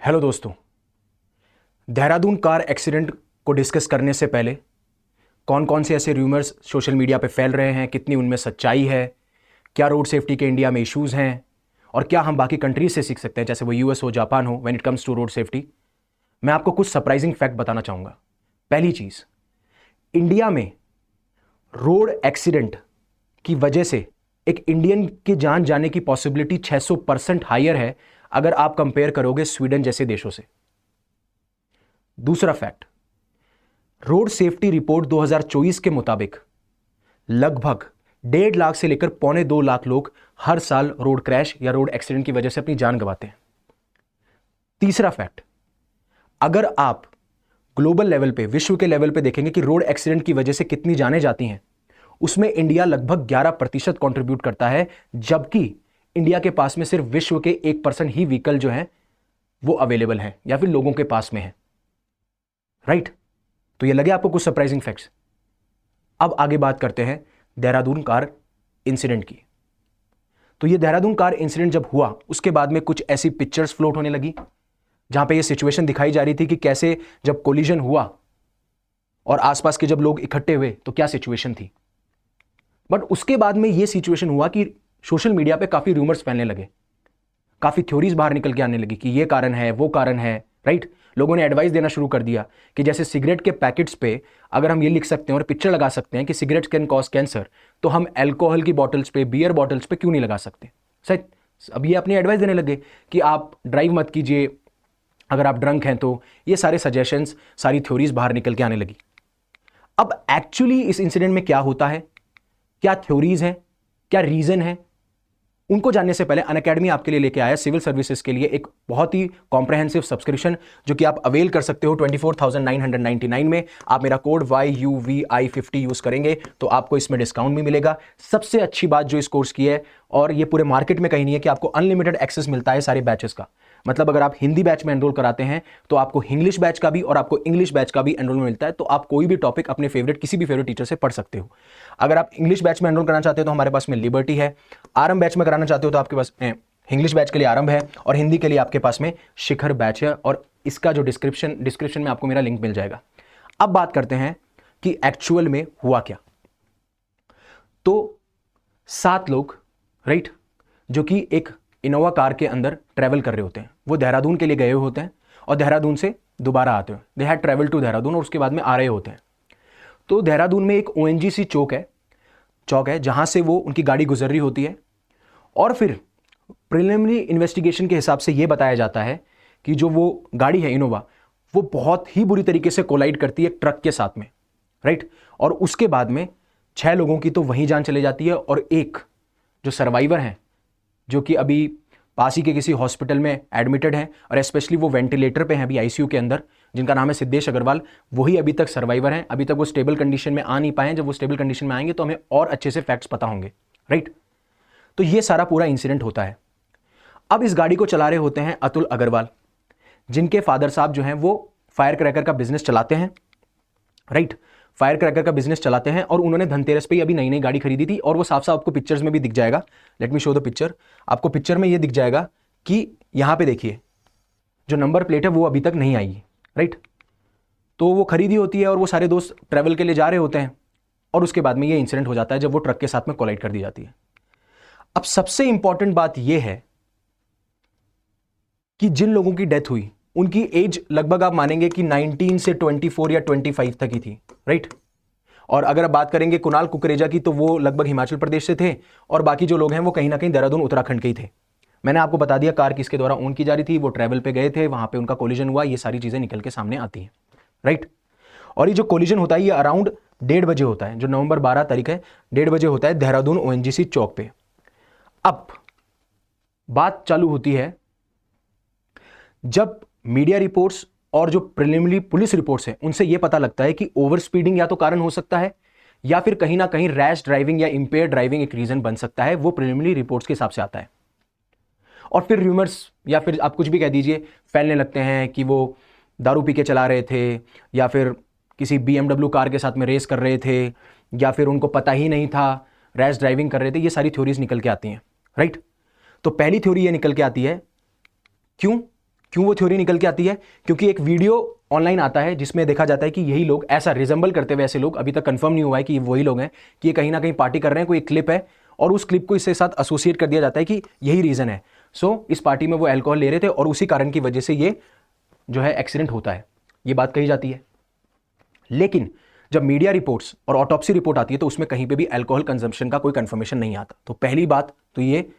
Hello दोस्तों। Dehradun car accident को discuss करने से पहले कौन कौन से ऐसे र्यूमर्स सोशल मीडिया पे फैल रहे हैं, कितनी उनमें सच्चाई है, क्या रोड सेफ्टी के इंडिया में इश्यूज़ हैं और क्या हम बाकी कंट्रीज से सीख सकते हैं, जैसे वो यूएस हो, जापान हो, when it comes to road safety. मैं आपको कुछ सरप्राइजिंग फैक्ट बताना चाहूँगा। पहली चीज़, इंडिया में रोड एक्सीडेंट की वजह से एक इंडियन की जान जाने की पॉसिबिलिटी 600% हायर है अगर आप कंपेयर करोगे स्वीडन जैसे देशों से। दूसरा फैक्ट, रोड सेफ्टी रिपोर्ट 2024 के मुताबिक लगभग 1.5 लाख से लेकर 1.25 लाख लोग हर साल रोड क्रैश या रोड एक्सीडेंट की वजह से अपनी जान गंवाते हैं। तीसरा फैक्ट, अगर आप ग्लोबल लेवल पे, विश्व के लेवल पे देखेंगे कि रोड एक्सीडेंट की वजह से कितनी जानें जाती हैं, उसमें इंडिया लगभग 11% कंट्रीब्यूट करता है, जबकि इंडिया के पास में सिर्फ विश्व के 1% ही व्हीकल जो है वो अवेलेबल है या फिर लोगों के पास में है। राइट? तो ये लगे आपको कुछ सरप्राइजिंग फैक्ट्स। अब आगे बात करते हैं देहरादून कार इंसिडेंट की। तो ये देहरादून कार इंसिडेंट जब हुआ उसके बाद में कुछ ऐसी पिक्चर्स फ्लोट होने लगी जहां पे ये सिचुएशन दिखाई जा रही थी कि कैसे जब कोलिजन हुआ और आसपास के जब लोग इकट्ठे हुए तो क्या सिचुएशन थी। बट उसके बाद में ये सिचुएशन हुआ कि सोशल मीडिया पे काफी रूमर्स फैलने लगे, काफी थ्योरीज बाहर निकल के आने लगी कि ये कारण है, वो कारण है। राइट? लोगों ने एडवाइस देना शुरू कर दिया कि जैसे सिगरेट के पैकेट्स पे अगर हम ये लिख सकते हैं और पिक्चर लगा सकते हैं कि सिगरेट कैन कॉज कैंसर, तो हम अल्कोहल की बॉटल्स पे, बियर बॉटल्स पे क्यों नहीं लगा सकते। सही, अब ये अपनी एडवाइस देने लगे कि आप ड्राइव मत कीजिए अगर आप ड्रंक हैं। तो ये सारे सजेशंस, सारी थ्योरीज बाहर निकल के आने लगी। अब एक्चुअली इस इंसिडेंट में क्या होता है, क्या थ्योरीज हैं, क्या रीजन है, उनको जानने से पहले अनअकैडमी आपके लिए लेके आया सिविल सर्विसेज के लिए एक बहुत ही कॉम्प्रहेंसिव सब्सक्रिप्शन जो कि आप अवेल कर सकते हो 24,999 में। आप मेरा कोड YUVI50 यूज करेंगे तो आपको इसमें डिस्काउंट भी मिलेगा। सबसे अच्छी बात जो इस कोर्स की है, और ये पूरे मार्केट में कहीं नहीं है, कि आपको अनलिमिटेड एक्सेस मिलता है सारे बैचेस का। मतलब अगर आप हिंदी बैच में एनरोल कराते हैं तो आपको इंग्लिश बैच का भी और आपको इंग्लिश बैच का भी एनरोलमेंट मिलता है। तो आप कोई भी टॉपिक अपने फेवरेट, किसी भी फेवरेट टीचर से पढ़ सकते हो। अगर आप इंग्लिश बैच में एनरोल करना चाहते हो तो हमारे पास में लिबर्टी है। आरंभ बैच में कराना चाहते हो तो आपके पास इंग्लिश बैच के लिए आरंभ है और हिंदी के लिए आपके पास में शिखर बैच है, और इसका जो डिस्क्रिप्शन में आपको मेरा लिंक मिल जाएगा। अब बात करते हैं कि एक्चुअल में हुआ क्या। तो 7 लोग, राइट, जो कि एक इनोवा कार के अंदर ट्रैवल कर रहे होते हैं, वो देहरादून के लिए गए हुए होते हैं और देहरादून से दोबारा आते हैं। They had travel to Dehradun और उसके बाद में आ रहे होते हैं। तो देहरादून में एक ONGC चौक है जहां से वो उनकी गाड़ी गुजर रही होती है, और फिर प्रिलिमिनरी इन्वेस्टिगेशन के हिसाब से ये बताया जाता है कि जो वो गाड़ी है इनोवा, वो बहुत ही बुरी तरीके से कोलाइड करती है ट्रक के साथ में। राइट? और उसके बाद में 6 लोगों की तो वहीं जान चली जाती है, और एक जो सर्वाइवर हैं जो कि अभी पास ही के किसी हॉस्पिटल में एडमिटेड हैं, और स्पेशली वो वेंटिलेटर पे हैं अभी ICU के अंदर, जिनका नाम है सिद्धेश अग्रवाल, वही अभी तक सर्वाइवर हैं। अभी तक वो स्टेबल कंडीशन में आ नहीं पाए हैं। जब वो स्टेबल कंडीशन में आएंगे तो हमें और अच्छे से फैक्ट्स पता होंगे। राइट? तो ये सारा पूरा इंसिडेंट होता है। अब इस गाड़ी को चला रहे होते हैं अतुल अग्रवाल, जिनके फादर साहब जो हैं वो फायर क्रैकर का बिजनेस चलाते हैं। राइट? फायर क्रैकर का बिजनेस चलाते हैं, और उन्होंने धनतेरस पे ही अभी नई नई गाड़ी खरीदी थी, और वो साफ साफ आपको पिक्चर्स में भी दिख जाएगा। Let me show the picture. आपको पिक्चर में ये दिख जाएगा कि यहां पे देखिए जो नंबर प्लेट है वो अभी तक नहीं आई। राइट? तो वो खरीदी होती है और वो सारे दोस्त ट्रैवल के लिए जा रहे होते हैं, और उसके बाद में ये इंसिडेंट हो जाता है जब वो ट्रक के साथ में कोलाइड कर दी जाती है। अब सबसे इंपॉर्टेंट बात यह है कि जिन लोगों की डेथ हुई उनकी एज लगभग आप मानेंगे कि 19 से 24 या 25 तक ही थी। राइट? और अगर आप बात करेंगे कुणाल कुकरेजा की, तो वो लगभग हिमाचल प्रदेश से थे, और बाकी जो लोग हैं वो कहीं ना कहीं देहरादून उत्तराखंड के ही थे। मैंने आपको बता दिया कार किसके द्वारा ओन की जा रही थी, वो ट्रैवल पे गए थे, वहां पे उनका कोलिजन हुआ, ये सारी चीजें निकल के सामने आती हैं। राइट? और ये जो कोलिजन होता है ये अराउंड 1:30 बजे होता है, जो नवंबर 12 तारीख है, 1:30 बजे होता है देहरादून ONGC चौक पे। अब बात चालू होती है जब मीडिया रिपोर्ट्स और जो प्रिलिमिनरी पुलिस रिपोर्ट्स हैं उनसे यह पता लगता है कि ओवर स्पीडिंग या तो कारण हो सकता है, या फिर कहीं ना कहीं रैश ड्राइविंग या इंपेयर ड्राइविंग एक रीजन बन सकता है। वो प्रिलिमिनरी रिपोर्ट्स के हिसाब से आता है, और फिर र्यूमर्स या फिर आप कुछ भी कह दीजिए फैलने लगते हैं कि वो दारू पी के चला रहे थे, या फिर किसी BMW कार के साथ में रेस कर रहे थे, या फिर उनको पता ही नहीं था, रैश ड्राइविंग कर रहे थे। ये सारी थ्योरीज निकल के आती हैं। राइट? तो पहली थ्योरी ये निकल के आती है, क्यों क्यों वो थ्योरी निकल के आती है? क्योंकि एक वीडियो ऑनलाइन आता है जिसमें देखा जाता है कि यही लोग ऐसा रिजेंबल करते हुए, ऐसे लोग, अभी तक कंफर्म नहीं हुआ है कि ये वही लोग हैं, कि ये कहीं ना कहीं पार्टी कर रहे हैं, कोई क्लिप है और उस क्लिप को इसके साथ एसोसिएट कर दिया जाता है कि यही रीजन है। सो इस पार्टी में वो अल्कोहल ले रहे थे और उसी कारण की वजह से ये जो है एक्सीडेंट होता है, ये बात कही जाती है। लेकिन जब मीडिया रिपोर्ट्स और ऑटोप्सी रिपोर्ट आती है तो उसमें कहीं पे भी अल्कोहल कंजम्पशन का कोई कंफर्मेशन नहीं आता। तो पहली बात तो ये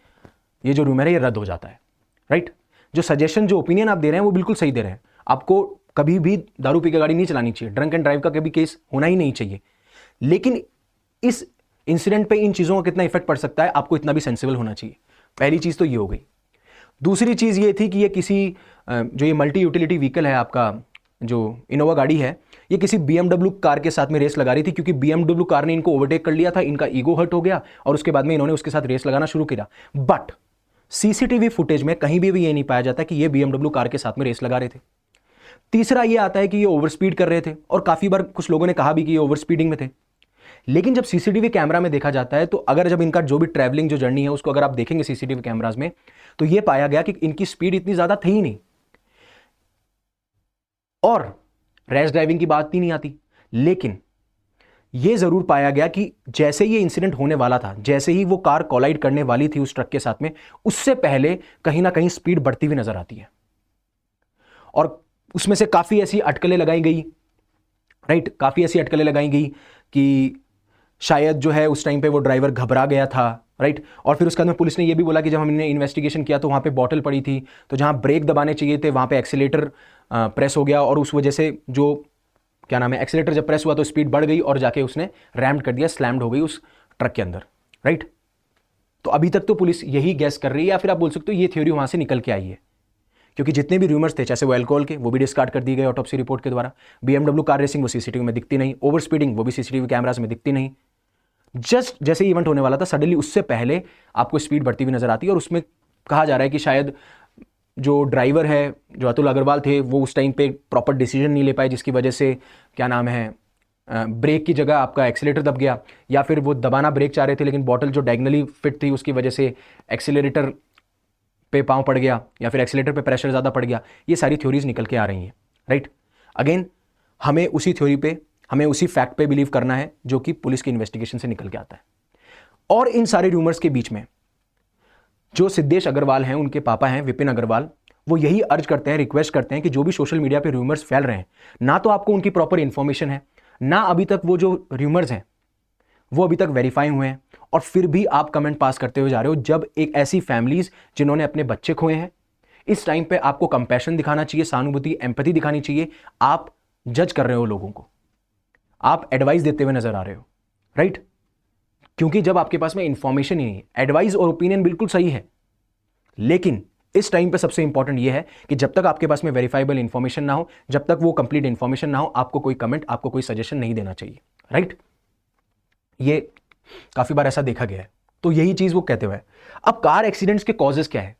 जो रूमर है ये रद्द हो जाता है, राइट। जो सजेशन, जो ओपिनियन आप दे रहे हैं वो बिल्कुल सही दे रहे हैं। आपको कभी भी दारू पी के गाड़ी नहीं चलानी चाहिए, ड्रंक एंड ड्राइव का कभी केस होना ही नहीं चाहिए। लेकिन इस इंसिडेंट पे इन चीज़ों का कितना इफेक्ट पड़ सकता है, आपको इतना भी सेंसिबल होना चाहिए। पहली चीज़ तो ये हो गई। दूसरी चीज़ ये थी कि ये किसी जो ये मल्टी यूटिलिटी व्हीकल है आपका, जो इनोवा गाड़ी है, ये किसी BMW कार के साथ में रेस लगा रही थी, क्योंकि BMW कार ने इनको ओवरटेक कर लिया था, इनका ईगो हर्ट हो गया और उसके बाद में इन्होंने उसके साथ रेस लगाना शुरू किया। बट सीसीटीवी फुटेज में कहीं भी ये नहीं पाया जाता कि ये BMW कार के साथ में रेस लगा रहे थे। तीसरा ये आता है कि ये ओवर स्पीड कर रहे थे, और काफी बार कुछ लोगों ने कहा भी कि ये ओवर स्पीडिंग में थे। लेकिन जब सीसीटीवी कैमरा में देखा जाता है तो अगर जब इनका जो भी ट्रैवलिंग जो जर्नी है उसको अगर आप देखेंगे सीसीटीवी कैमराज में, तो ये पाया गया कि इनकी स्पीड इतनी ज्यादा थी ही नहीं, और रैश ड्राइविंग की बात ही नहीं आती। लेकिन यह जरूर पाया गया कि जैसे ये इंसिडेंट होने वाला था, जैसे ही वो कार कोलाइड करने वाली थी उस ट्रक के साथ में, उससे पहले कहीं ना कहीं स्पीड बढ़ती हुई नजर आती है, और उसमें से काफी ऐसी अटकलें लगाई गई, राइट, काफी ऐसी अटकलें लगाई गई कि शायद जो है उस टाइम पे वो ड्राइवर घबरा गया था, राइट। और फिर उसके बाद में पुलिस ने ये भी बोला कि जब हमने इन्वेस्टिगेशन किया तो वहाँ पे बॉटल पड़ी थी, तो जहाँ ब्रेक दबाने चाहिए थे वहाँ पे एक्सीलेटर प्रेस हो गया, और उस वजह से जो क्या नाम है, एक्सीलेटर जब प्रेस हुआ तो स्पीड बढ़ गई और जाके उसने रैम्ड कर दिया, स्लैम्ड हो गई उस ट्रक के अंदर, राइट। तो अभी तक तो पुलिस यही गैस कर रही है, या फिर आप बोल सकते हो ये थ्योरी वहाँ से निकल के आई है, क्योंकि जितने भी रूमर्स थे, चाहे वो अल्कोहल के, वो भी डिस्कार्ड कर दिए गए ऑटोप्सी रिपोर्ट के द्वारा। BMW कार रेसिंग, वो सीसीटीवी में दिखती नहीं। ओवर स्पीडिंग, वो भी सीसीटीवी कैमरास में दिखती नहीं। जस्ट जैसे इवेंट होने वाला था, सडनली उससे पहले आपको स्पीड बढ़ती हुई नजर आती है, और उसमें कहा जा रहा है कि शायद जो ड्राइवर है, जो अतुल अग्रवाल थे, वो उस टाइम पे प्रॉपर डिसीजन नहीं ले पाए, जिसकी वजह से क्या नाम है, ब्रेक की जगह आपका एक्सीलेटर दब गया, या फिर वो दबाना ब्रेक चाह रहे थे लेकिन बॉटल जो डायगनली फिट थी उसकी वजह से एक्सीलरेटर पे पाँव पड़ गया, या फिर एक्सीलेटर पे प्रेशर ज़्यादा पड़ गया। ये सारी थ्योरीज निकल के आ रही हैं, राइट। अगेन हमें उसी थ्योरी पे, हमें उसी फैक्ट पे बिलीव करना है जो कि पुलिस की इन्वेस्टिगेशन से निकल के आता है। और इन सारे रूमर्स के बीच में जो सिद्धेश अग्रवाल हैं, उनके पापा हैं विपिन अग्रवाल, वो यही अर्ज करते हैं, रिक्वेस्ट करते हैं कि जो भी सोशल मीडिया पे रूमर्स फैल रहे हैं, ना तो आपको उनकी प्रॉपर इंफॉर्मेशन है, ना अभी तक वो जो रूमर्स हैं वो अभी तक वेरीफाई हुए हैं, और फिर भी आप कमेंट पास करते हुए जा रहे हो। जब एक ऐसी फैमिलीज जिन्होंने अपने बच्चे खोए हैं, इस टाइम पे आपको कंपैशन दिखाना चाहिए, सहानुभूति, एम्पैथी दिखानी चाहिए। आप जज कर रहे हो लोगों को, आप एडवाइस देते हुए नजर आ रहे हो, राइट। क्योंकि जब आपके पास में इंफॉर्मेशन ही नहीं है, एडवाइस और ओपिनियन बिल्कुल सही है, लेकिन इस टाइम पे सबसे इंपॉर्टेंट यह है कि जब तक आपके पास में वेरीफाइबल इंफॉर्मेशन ना हो, जब तक वो कंप्लीट इंफॉर्मेशन ना हो, आपको कोई कमेंट, आपको कोई सजेशन नहीं देना चाहिए, राइट। ये काफी बार ऐसा देखा गया है। तो यही चीज वो कहते हुए, अब कार एक्सीडेंट्स के कॉजेस क्या है?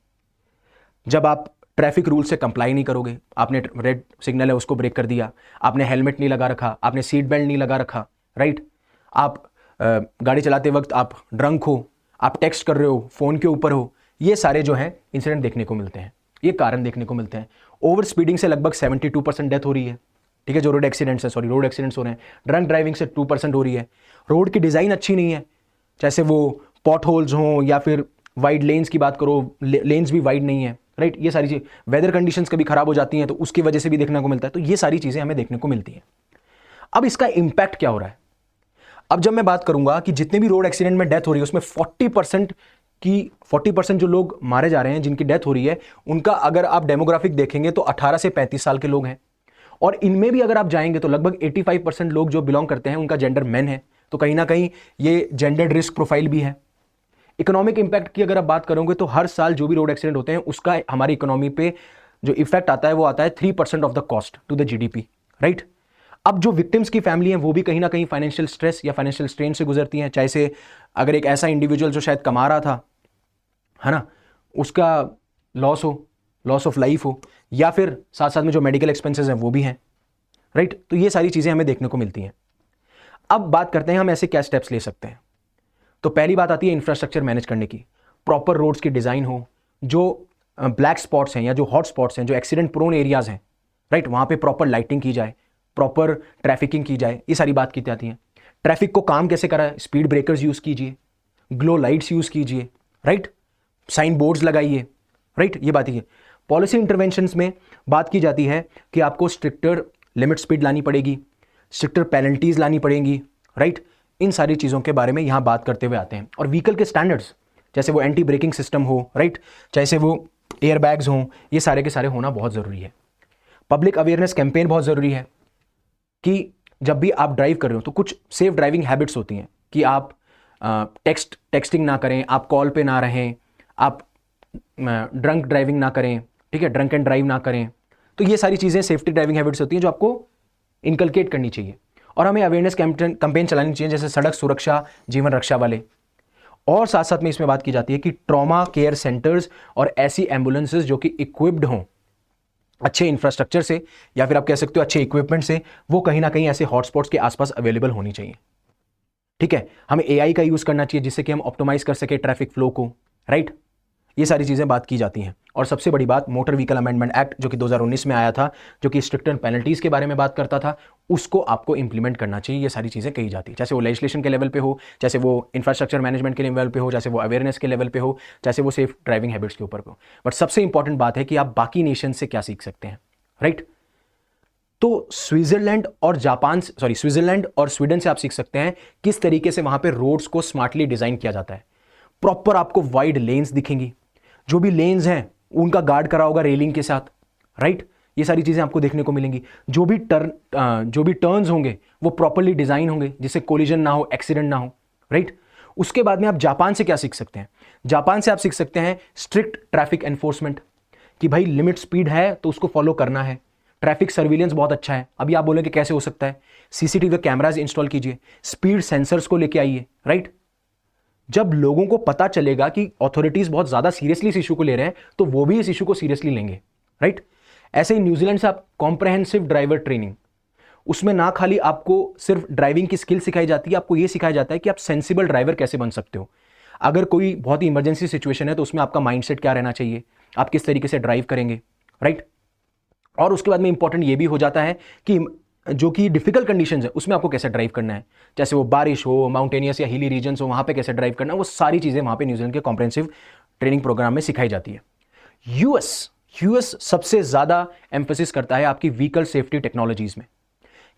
जब आप ट्रैफिक रूल से कंप्लाई नहीं करोगे, आपने रेड सिग्नल है उसको ब्रेक कर दिया, आपने हेलमेट नहीं लगा रखा, आपने सीट बेल्ट नहीं लगा रखा, राइट, आप गाड़ी चलाते वक्त आप ड्रंक हो, आप टेक्स्ट कर रहे हो, फोन के ऊपर हो, ये सारे जो हैं इंसिडेंट देखने को मिलते हैं, ये कारण देखने को मिलते हैं। ओवर स्पीडिंग से लगभग 72% डेथ हो रही है, ठीक है, जो रोड एक्सीडेंट्स है, सॉरी रोड एक्सीडेंट्स हो रहे हैं। ड्रंक ड्राइविंग से 2% हो रही है। रोड की डिज़ाइन अच्छी नहीं है, जैसे वो पॉट होल्स हों या फिर वाइड लेन्स की बात करो, लेन्स भी वाइड नहीं है, राइट। ये सारी चीज़, वेदर कंडीशंस कभी खराब हो जाती हैं तो उसकी वजह से भी देखने को मिलता है। तो ये सारी चीज़ें हमें देखने को मिलती हैं। अब इसका इम्पैक्ट क्या हो रहा है? अब जब मैं बात करूंगा कि जितने भी रोड एक्सीडेंट में डेथ हो रही है उसमें 40% जो लोग मारे जा रहे हैं, जिनकी डेथ हो रही है, उनका अगर आप डेमोग्राफिक देखेंगे तो 18 से 35 साल के लोग हैं। और इनमें भी अगर आप जाएंगे तो लगभग 85% लोग जो बिलोंग करते हैं उनका जेंडर मेन है। तो कहीं ना कहीं ये जेंडर्ड रिस्क प्रोफाइल भी है। इकोनॉमिक इंपैक्ट की अगर आप बात करोगे तो हर साल जो भी रोड एक्सीडेंट होते हैं उसका हमारी इकोनॉमी पे जो इफेक्ट आता है वो आता है 3% of the cost to the GDP, right. अब जो विक्टिम्स की फैमिली है वो भी कहीं ना कहीं फाइनेंशियल स्ट्रेस या फाइनेंशियल स्ट्रेन से गुजरती हैं। चाहे से अगर एक ऐसा इंडिविजुअल जो शायद कमा रहा था, है ना, उसका लॉस हो, लॉस ऑफ लाइफ हो, या फिर साथ साथ में जो मेडिकल एक्सपेंसेस हैं वो भी हैं, राइट। तो ये सारी चीज़ें हमें देखने को मिलती हैं। अब बात करते हैं हम ऐसे क्या स्टेप्स ले सकते हैं। तो पहली बात आती है इंफ्रास्ट्रक्चर मैनेज करने की। प्रॉपर रोड्स की डिज़ाइन हो, जो ब्लैक स्पॉट्स हैं या जो हॉट स्पॉट्स हैं, जो एक्सीडेंट प्रोन एरियाज हैं, राइट, वहाँ पे प्रॉपर लाइटिंग की जाए, प्रॉपर ट्रैफिकिंग की जाए, ये सारी बात की जाती है। ट्रैफिक को काम कैसे कराए, स्पीड ब्रेकर्स यूज़ कीजिए, ग्लो लाइट्स यूज़ कीजिए, राइट, साइन बोर्ड्स लगाइए, राइट, ये बात है। पॉलिसी इंटरवेंशंस में बात की जाती है कि आपको स्ट्रिक्टर लिमिट स्पीड लानी पड़ेगी, स्ट्रिक्टर पेनल्टीज लानी पड़ेंगी, राइट, इन सारी चीज़ों के बारे में यहाँ बात करते हुए आते हैं। और व्हीकल के स्टैंडर्ड्स, जैसे वो एंटी ब्रेकिंग सिस्टम हो, राइट, जैसे वो एयर बैग्स हों, ये सारे के सारे होना बहुत ज़रूरी है। पब्लिक अवेयरनेस कैंपेन बहुत ज़रूरी है कि जब भी आप ड्राइव कर रहे हो तो कुछ सेफ ड्राइविंग हैबिट्स होती हैं कि आप टेक्स्टिंग ना करें, आप कॉल पे ना रहें, आप ड्रंक ड्राइविंग ना करें, ठीक है, ड्रंक एंड ड्राइव ना करें। तो ये सारी चीज़ें सेफ्टी ड्राइविंग हैबिट्स होती हैं जो आपको इनकलकेट करनी चाहिए। और हमें अवेयरनेस कैंपेन चलानी चाहिए, जैसे सड़क सुरक्षा जीवन रक्षा वाले। और साथ साथ में इसमें बात की जाती है कि ट्रॉमा केयर सेंटर्स और ऐसी एम्बुलेंसेज जो कि इक्विप्ड हों अच्छे इंफ्रास्ट्रक्चर से, या फिर आप कह सकते हो अच्छे इक्विपमेंट से, वो कहीं ना कहीं ऐसे हॉटस्पॉट्स के आसपास अवेलेबल होनी चाहिए। ठीक है, हमें एआई का यूज़ करना चाहिए जिससे कि हम ऑप्टिमाइज कर सके ट्रैफिक फ्लो को, राइट, ये सारी चीज़ें बात की जाती हैं। और सबसे बड़ी बात, मोटर व्हीकल अमेंडमेंट एक्ट जो कि 2019 में आया था, जो कि स्ट्रिक्टर पेनल्टीज़ के बारे में बात करता था, उसको आपको इंप्लीमेंट करना चाहिए। ये सारी चीज़ें कही जाती है, चाहे वो लेजिस्लेशन के लेवल पे हो, जैसे वो इंफ्रास्ट्रक्चर मैनेजमेंट के लेवल पे हो, जैसे वो अवेयरनेस के लेवल पे हो, जैसे वो सेफ ड्राइविंग हैबिट्स के ऊपर हो। बट सबसे इंपॉर्टेंट बात है कि आप बाकी नेशन से क्या सीख सकते हैं, राइट। तो स्विट्जरलैंड और स्वीडन से आप सीख सकते हैं किस तरीके से वहां पे रोड्स को स्मार्टली डिजाइन किया जाता है। प्रॉपर आपको वाइड लेन्स दिखेंगी, जो भी लेन्स हैं उनका गार्ड करा होगा रेलिंग के साथ, राइट, ये सारी चीजें आपको देखने को मिलेंगी। जो भी टर्न्स होंगे वो प्रॉपरली डिजाइन होंगे जिससे कोलिजन ना हो, एक्सीडेंट ना हो, राइट। उसके बाद में आप जापान से क्या सीख सकते हैं? जापान से आप सीख सकते हैं स्ट्रिक्ट ट्रैफिक एनफोर्समेंट, कि भाई लिमिट स्पीड है तो उसको फॉलो करना है। ट्रैफिक सर्विलेंस बहुत अच्छा है। अभी आप बोलेंगे कैसे हो सकता है? सीसीटीवी कैमराज इंस्टॉल कीजिए, स्पीड सेंसर्स को लेके आइए, राइट। जब लोगों को पता चलेगा कि अथॉरिटीज बहुत ज्यादा सीरियसली इस इशू को ले रहे हैं तो वो भी इस इशू को सीरियसली लेंगे, राइट। ऐसे ही न्यूजीलैंड से आप कॉम्प्रहेंसिव ड्राइवर ट्रेनिंग, उसमें ना खाली आपको सिर्फ ड्राइविंग की स्किल सिखाई जाती है, आपको यह सिखाया जाता है कि आप सेंसिबल ड्राइवर कैसे बन सकते हो। अगर कोई बहुत ही इमरजेंसी सिचुएशन है तो उसमें आपका माइंडसेट क्या रहना चाहिए, आप किस तरीके से ड्राइव करेंगे, राइट। और उसके बाद में इंपॉर्टेंट ये भी हो जाता है कि जो कि डिफिकल्ट कंडीशंस है उसमें आपको कैसे ड्राइव करना है, जैसे वो बारिश हो, माउंटेनियस या हिली रीजन्स हो, वहां पे कैसे ड्राइव करना है, वो सारी चीजें वहां पे न्यूजीलैंड के कॉम्प्रिहेंसिव ट्रेनिंग प्रोग्राम में सिखाई जाती है। यूएस सबसे ज्यादा एम्फेसिस करता है आपकी व्हीकल सेफ्टी टेक्नोलॉजीज में,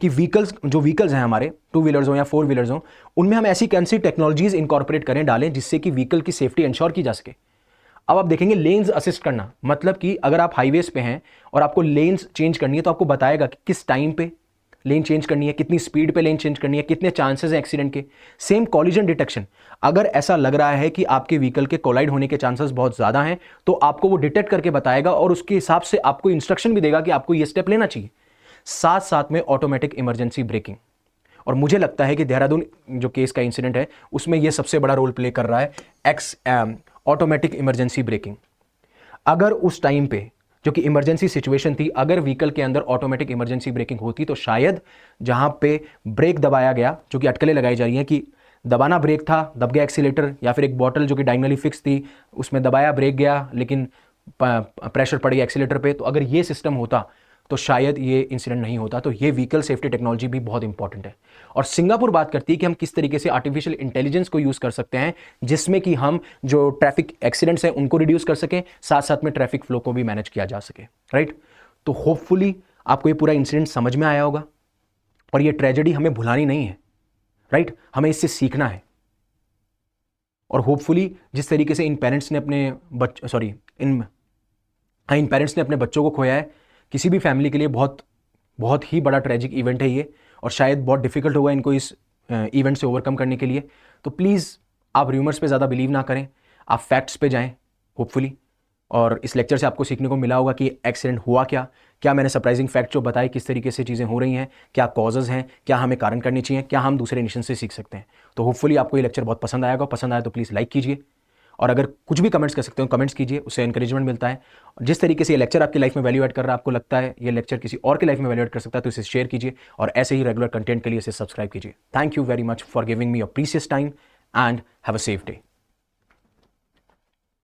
कि व्हीकल्स हैं हमारे, 2 व्हीलर्स हो या 4 व्हीलर्स हो, उनमें हम ऐसी कौन सी टेक्नोलॉजीज इंकॉर्पोरेट करें, डालें, जिससे कि व्हीकल की सेफ्टी इंश्योर की जा सके। अब आप देखेंगे लेन्स असिस्ट करना, मतलब कि अगर आप हाईवेज पे हैं और आपको लेन्स चेंज करनी है तो आपको बताएगा कि किस टाइम पे लेन चेंज करनी है, कितनी स्पीड पे लेन चेंज करनी है, कितने चांसेस हैं एक्सीडेंट के। सेम कॉलिजन डिटेक्शन, अगर ऐसा लग रहा है कि आपके व्हीकल के कोलाइड होने के चांसेस बहुत ज़्यादा हैं तो आपको वो डिटेक्ट करके बताएगा और उसके हिसाब से आपको इंस्ट्रक्शन भी देगा कि आपको ये स्टेप लेना चाहिए। साथ साथ में ऑटोमेटिक इमरजेंसी ब्रेकिंग, और मुझे लगता है कि देहरादून जो केस का इंसिडेंट है उसमें यह सबसे बड़ा रोल प्ले कर रहा है ऑटोमेटिक इमरजेंसी ब्रेकिंग। अगर उस टाइम पे जो कि इमरजेंसी सिचुएशन थी, अगर व्हीकल के अंदर ऑटोमेटिक इमरजेंसी ब्रेकिंग होती तो शायद जहां पे ब्रेक दबाया गया, जो कि अटकलें लगाई जा रही हैं कि दबाना ब्रेक था, दब गया एक्सीलेटर, या फिर एक बॉटल जो कि डायगोनली फिक्स थी उसमें दबाया ब्रेक गया लेकिन प्रेशर पड़ गया एक्सीलेटर पे, तो अगर ये सिस्टम होता तो शायद ये इंसिडेंट नहीं होता। तो ये व्हीकल सेफ्टी टेक्नोलॉजी भी बहुत इंपॉर्टेंट है। और सिंगापुर बात करती है कि हम किस तरीके से आर्टिफिशियल इंटेलिजेंस को यूज कर सकते हैं जिसमें कि हम जो ट्रैफिक एक्सीडेंट्स हैं उनको रिड्यूस कर सकें, साथ साथ में ट्रैफिक फ्लो को भी मैनेज किया जा सके, राइट। तो होपफुली आपको ये पूरा इंसिडेंट समझ में आया होगा और ये ट्रेजेडी हमें भुलानी नहीं है, राइट, हमें इससे सीखना है। और होपफुली जिस तरीके से इन पेरेंट्स ने अपने बच्चों को खोया है, किसी भी फैमिली के लिए बहुत ही बड़ा ट्रेजिक इवेंट है ये, और शायद बहुत डिफिकल्ट होगा इनको इस इवेंट से ओवरकम करने के लिए। तो प्लीज़ आप र्यूमर्स पे ज़्यादा बिलीव ना करें, आप फैक्ट्स पे जाएं होपफुली। और इस लेक्चर से आपको सीखने को मिला होगा कि एक्सीडेंट हुआ क्या मैंने सरप्राइजिंग फैक्ट जो बताए, किस तरीके से चीज़ें हो रही हैं, क्या कॉजेज़ हैं, क्या हमें कारण करनी चाहिए, क्या हम दूसरे नेशन से सीख सकते हैं। तो होपफुली आपको ये लेक्चर बहुत पसंद आएगा। पसंद आया तो प्लीज़ लाइक कीजिए, और अगर कुछ भी कमेंट्स कर सकते हो कमेंट्स कीजिए, उससे एनकरेजमेंट मिलता है। जिस तरीके से ये लेक्चर आपकी लाइफ में वैल्यू ऐड कर रहा है, आपको लगता है ये लेक्चर किसी और की लाइफ में वैल्यू ऐड कर सकता है, तो इसे शेयर कीजिए और ऐसे ही रेगुलर कंटेंट के लिए इसे सब्सक्राइब कीजिए। Thank you very much for giving me your precious time and have a safe day.